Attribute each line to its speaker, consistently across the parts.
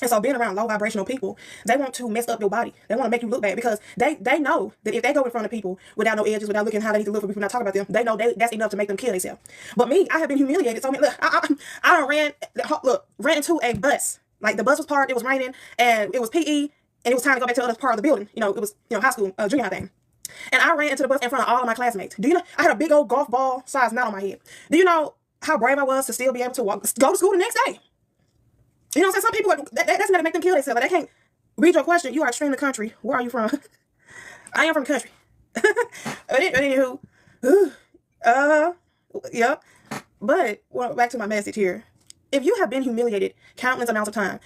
Speaker 1: And so being around low vibrational people, they want to mess up your body. They want to make you look bad because they know that if they go in front of people without no edges, without looking how they need to look for people not talking about them, they know that's enough to make them kill themselves. But me, I have been humiliated. So look, I ran into a bus. Like the bus was parked, it was raining, and it was PE, and it was time to go back to the other part of the building. You know, it was high school, junior high thing. And I ran into the bus in front of all of my classmates. Do you know I had a big old golf ball size knot on my head? Do you know how brave I was to still be able to go to school the next day? You know what I'm saying? Some people, that's enough to make them kill themselves. Like, they can't read your question. You are extremely country. Where are you from? I am from the country. Anywho, yeah. But back to my message here. If you have been humiliated countless amounts of time,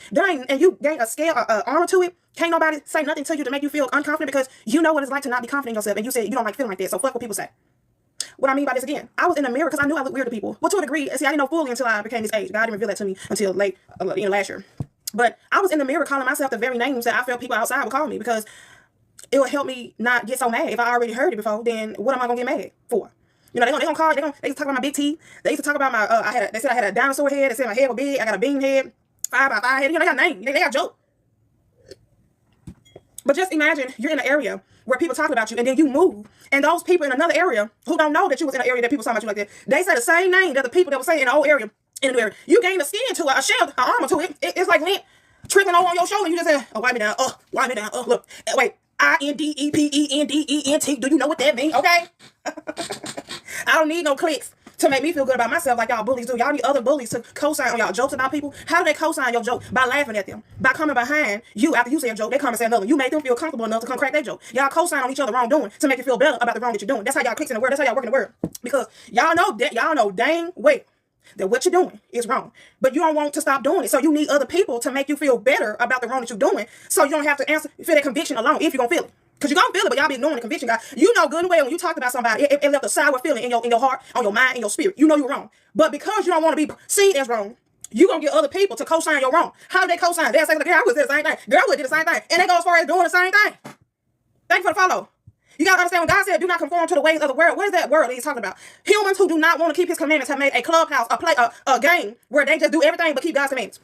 Speaker 1: and you gain a scale, armor to it, can't nobody say nothing to you to make you feel unconfident because you know what it's like to not be confident in yourself, and you said you don't like feeling like that, so fuck what people say. What I mean by this again, I was in the mirror because I knew I looked weird to people. Well, to a degree, see, I didn't know fully until I became this age. God didn't reveal that to me until late, last year. But I was in the mirror calling myself the very names that I felt people outside would call me because it would help me not get so mad. If I already heard it before, then what am I gonna get mad for? You know, they gonna call. They used to talk about my big teeth. They used to talk about my. They said I had a dinosaur head. They said my head was big. I got a bean head, 5x5 head. You know, they got names. They got jokes. But just imagine you're in an area where people talk about you, and then you move, and those people in another area who don't know that you was in an area that people talk about you like that, they say the same name that the people that were saying in the old area, in the new area. You gain a skin to it, a shell, an armor to it. It's like lint trickling over on your shoulder. You just say, oh, wipe me down. Wipe me down. Look, wait. INDEPENDENT. Do you know what that means? Okay. I don't need no clicks to make me feel good about myself like y'all bullies do. Y'all need other bullies to co-sign on y'all jokes about people. How do they co-sign your joke? By laughing at them. By coming behind you after you say a joke, they come and say another. You made them feel comfortable enough to come crack their joke. Y'all co-sign on each other wrongdoing to make you feel better about the wrong that you're doing. That's how y'all clicks in the world. That's how y'all work in the world. Because y'all know dang well that what you're doing is wrong. But you don't want to stop doing it. So you need other people to make you feel better about the wrong that you're doing. So you don't have to feel that conviction alone if you're going to feel it. Because you're going to feel it, but y'all be ignoring the conviction, guys. You know good and well when you talk about somebody, it left a sour feeling in your heart, on your mind, in your spirit. You know you're wrong. But because you don't want to be seen as wrong, you're going to get other people to co-sign your wrong. How do they co-sign? They'll say, girl, I would do the same thing. Girl, I would do the same thing. And they go as far as doing the same thing. Thank you for the follow. You got to understand when God said, do not conform to the ways of the world. What is that world that he's talking about? Humans who do not want to keep his commandments have made a clubhouse, a game where they just do everything but keep God's commandments.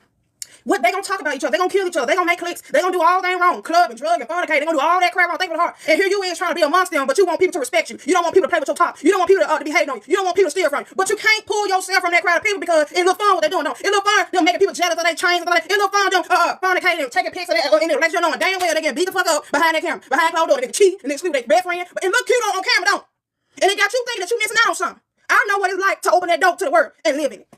Speaker 1: What they gonna talk about each other? They gonna kill each other. They gonna make clicks. They gonna do all things wrong. Club and drug and fornicate. They gonna do all that crap wrong. Think with the heart. And here you is trying to be amongst them, but you want people to respect you. You don't want people to play with your top. You don't want people to be hating on you. You don't want people to steal from you. But you can't pull yourself from that crowd of people because it look fun what they doing. Don't it look fun? Them making people jealous of their chains. It look fun them fornicating and taking pics of that in the relationship, knowing damn well they getting beat the fuck up behind that camera, behind closed door. They cheat and they sleep with their best friend. But it look cute on camera, don't? And it got you thinking that you missing out on something. I know what it's like to open that door to the world and live in it.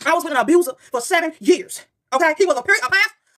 Speaker 1: I was with an abuser for 7 years. Okay, he was a pastor.